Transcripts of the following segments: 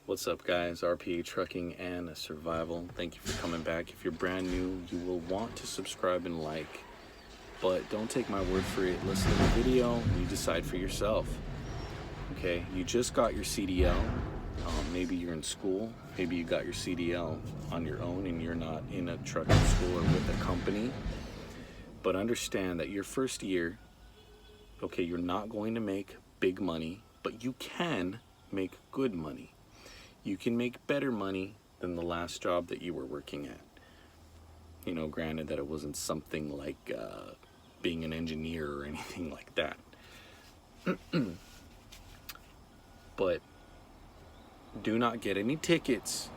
What's up, guys? RPA Trucking and Survival. Thank you for coming back. If you're brand new, you will want to subscribe and like, but don't take my word for it. Listen to the video and you decide for yourself. Okay, you just got your CDL. Maybe you're in school. Maybe you got your CDL on your own and you're not in a trucking school or with a company. But understand that your first year, okay, you're not going to make big money, but you can make good money. You can make better money than the last job that you were working at. You know, granted that it wasn't something like being an engineer or anything like that. But do not get any tickets,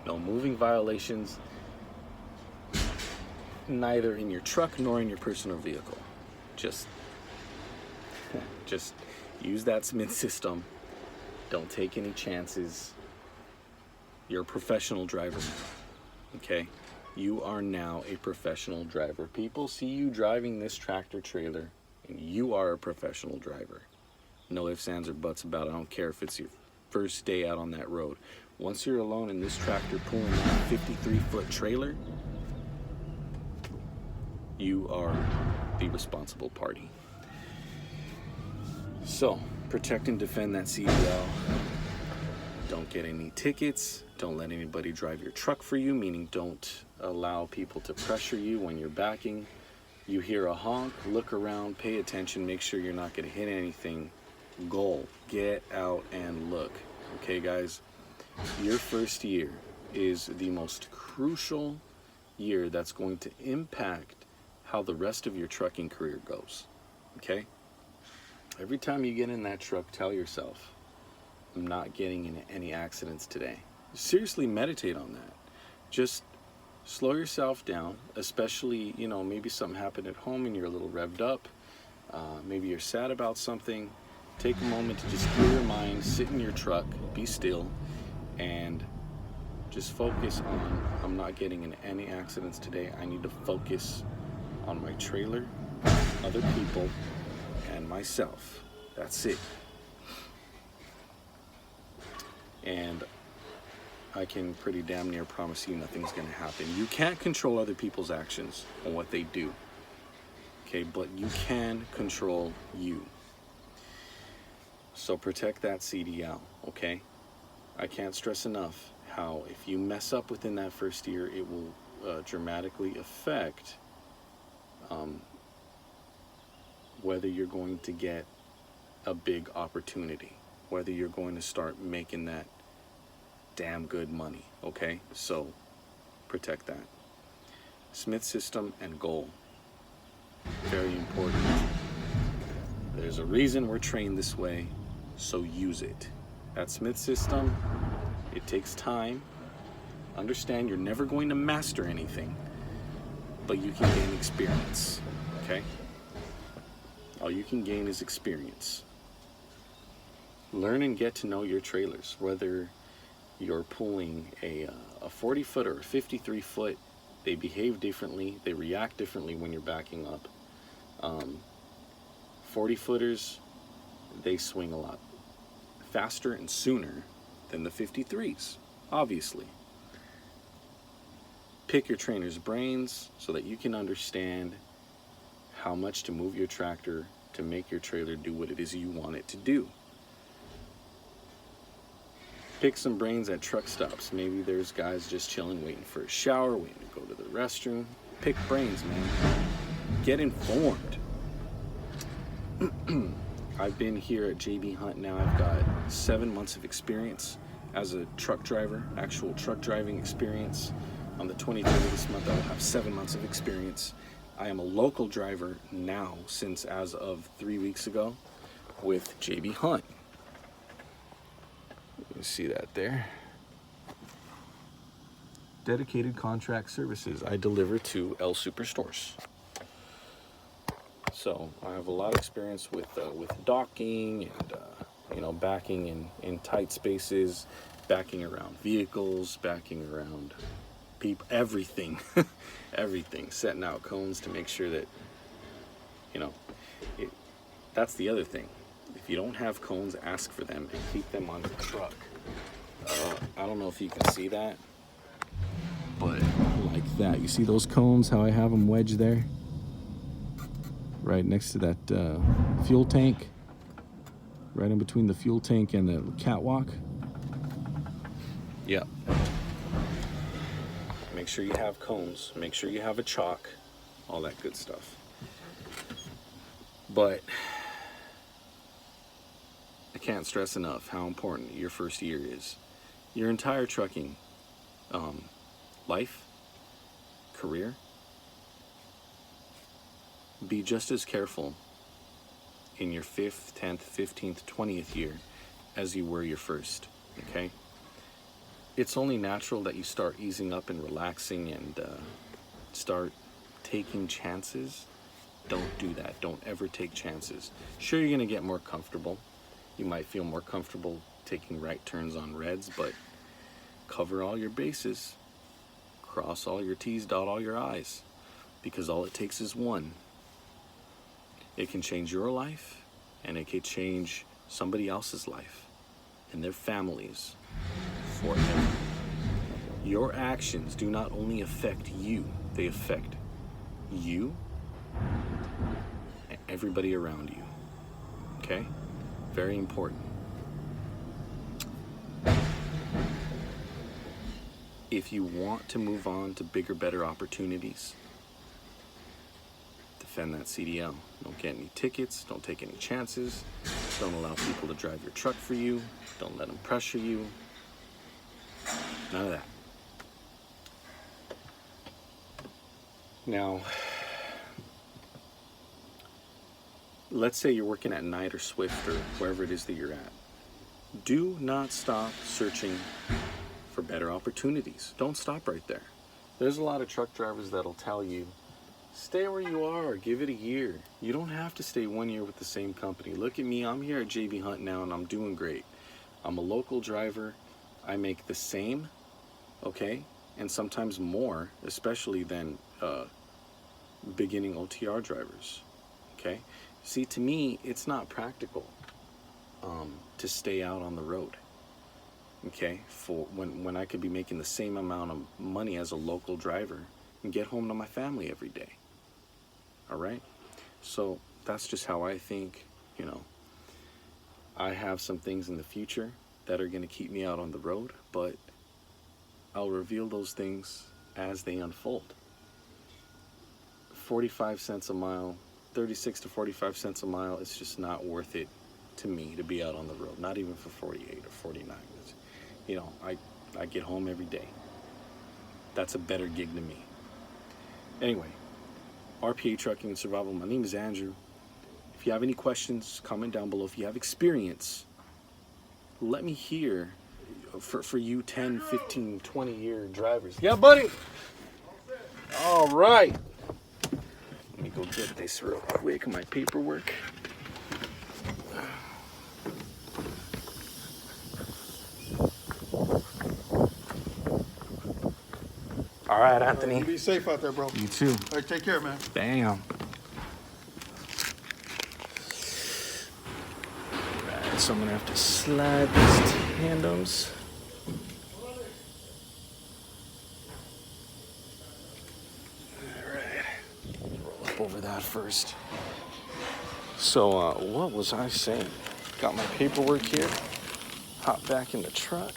no moving violations, neither in your truck nor in your personal vehicle. Just use that Smith system. Don't take any chances. You're a professional driver, okay? You are now a professional driver. People see you driving this tractor trailer and you are a professional driver. No ifs, ands, or buts about it. I don't care if it's your first day out on that road. Once you're alone in this tractor pulling that 53-foot trailer, you are the responsible party. So, protect and defend that CDL. Don't get any tickets. Don't let anybody drive your truck for you, meaning don't allow people to pressure you when you're backing. You hear a honk, look around, pay attention, make sure you're not going to hit anything. Goal, get out and look. Okay, guys? Your first year is the most crucial year that's going to impact how the rest of your trucking career goes. Okay? Every time you get in that truck, tell yourself, I'm not getting in any accidents today. Seriously meditate on that. Just slow yourself down, especially, you know, maybe something happened at home and you're a little revved up. Maybe you're sad about something. Take a moment to just clear your mind, sit in your truck, be still, and just focus on, I'm not getting in any accidents today. I need to focus on my trailer, other people, and myself. That's it. And I can pretty damn near promise you nothing's going to happen. You can't control other people's actions and what they do, okay? But you can control you. So protect that CDL, okay? I can't stress enough how if you mess up within that first year, it will dramatically affect whether you're going to get a big opportunity, whether you're going to start making that damn good money, okay? So protect that. Smith system and goal, very important. There's a reason we're trained this way, so use it. That Smith system, it takes time. Understand you're never going to master anything, but you can gain experience, okay? All you can gain is experience. Learn and get to know your trailers, whether you're pulling a 40-foot or a 53-foot. They behave differently. They react differently when you're backing up. 40-footers, they swing a lot faster and sooner than the 53s, obviously. Pick your trainer's brains so that you can understand how much to move your tractor to make your trailer do what it is you want it to do. Pick some brains at truck stops. Maybe there's guys just chilling, waiting for a shower, waiting to go to the restroom. Pick brains, man. Get informed. I've been here at JB Hunt now. I've got 7 months of experience as a truck driver, actual truck driving experience. On the 23rd of this month, I will have 7 months of experience. I am a local driver now since as of 3 weeks ago with JB Hunt. You see that there. Dedicated contract services. I deliver to El Superstores. So I have a lot of experience with docking and you know, backing in tight spaces, backing around vehicles, backing around people, everything, everything. Setting out cones to make sure that, you know, that's the other thing. If you don't have cones, ask for them and keep them on the truck. I don't know if you can see that, but like that. You see those cones, how I have them wedged there? Right next to that fuel tank. Right in between the fuel tank and the catwalk. Yep. Make sure you have cones. Make sure you have a chalk. All that good stuff. But I can't stress enough how important your first year is. Your entire trucking life, career. Be just as careful in your 5th, 10th, 15th, 20th year as you were your first, okay? It's only natural that you start easing up and relaxing and start taking chances. Don't do that. Don't ever take chances. Sure, you're gonna get more comfortable. You might feel more comfortable taking right turns on reds, but cover all your bases. Cross all your T's, dot all your I's, because all it takes is one. It can change your life, and it can change somebody else's life and their families forever. Your actions do not only affect you, they affect you and everybody around you. Okay? Very important. If you want to move on to bigger, better opportunities, defend that CDL. Don't get any tickets. Don't take any chances. Don't allow people to drive your truck for you. Don't let them pressure you. None of that. Now, let's say you're working at Knight or Swift or wherever it is that you're at. Do not stop searching for better opportunities. Don't stop right there. There's a lot of truck drivers that'll tell you, stay where you are, give it a year. You don't have to stay 1 year with the same company. Look at me, I'm here at JB Hunt now and I'm doing great. I'm a local driver. I make the same, okay, and sometimes more, especially than beginning OTR drivers, okay? See, to me, it's not practical to stay out on the road, okay, for when I could be making the same amount of money as a local driver and get home to my family every day. All right, so that's just how I think. You know, I have some things in the future that are going to keep me out on the road, but I'll reveal those things as they unfold. 45 cents a mile, 36 to 45 cents a mile, it's just not worth it to me to be out on the road, not even for 48 or 49. You know, I get home every day. That's a better gig to me. Anyway, RPA Trucking and Survival, my name is Andrew. If you have any questions, comment down below. If you have experience, let me hear for you 10, 15, 20-year drivers. Yeah, buddy. All right. Let me go get this real quick, my paperwork. All right, Anthony. You be safe out there, bro. You too. All right, take care, man. Bam. All right, so I'm gonna have to slide these tandems. All right, roll up over that first. So, what was I saying? Got my paperwork here. Hop back in the truck.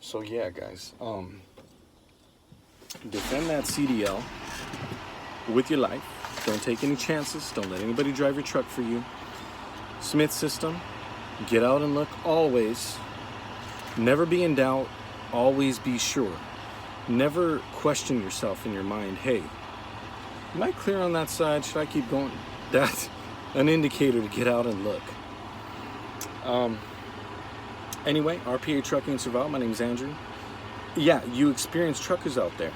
So yeah, guys, defend that CDL with your life. Don't take any chances. Don't let anybody drive your truck for you. Smith System, get out and look always. Never be in doubt. Always be sure. Never question yourself in your mind. Hey, am I clear on that side? Should I keep going? That's an indicator to get out and look. Anyway, RPA Trucking and Survival, my name is Andrew. Yeah, you experienced truckers out there.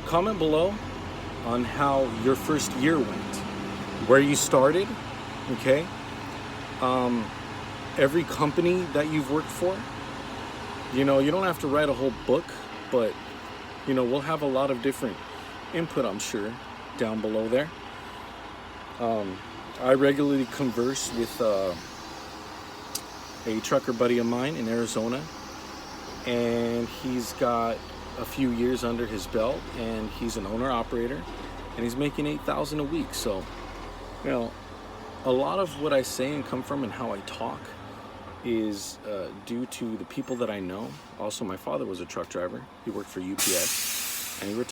Comment below on how your first year went, where you started, okay? Every company that you've worked for. You know, you don't have to write a whole book but you know, we'll have a lot of different input, I'm sure, down below there. I regularly converse with a trucker buddy of mine in Arizona, and he's got a few years under his belt, and he's an owner operator, and he's making $8,000 a week. So, you know, a lot of what I say and come from and how I talk is due to the people that I know. Also, my father was a truck driver. He worked for UPS, and he retired.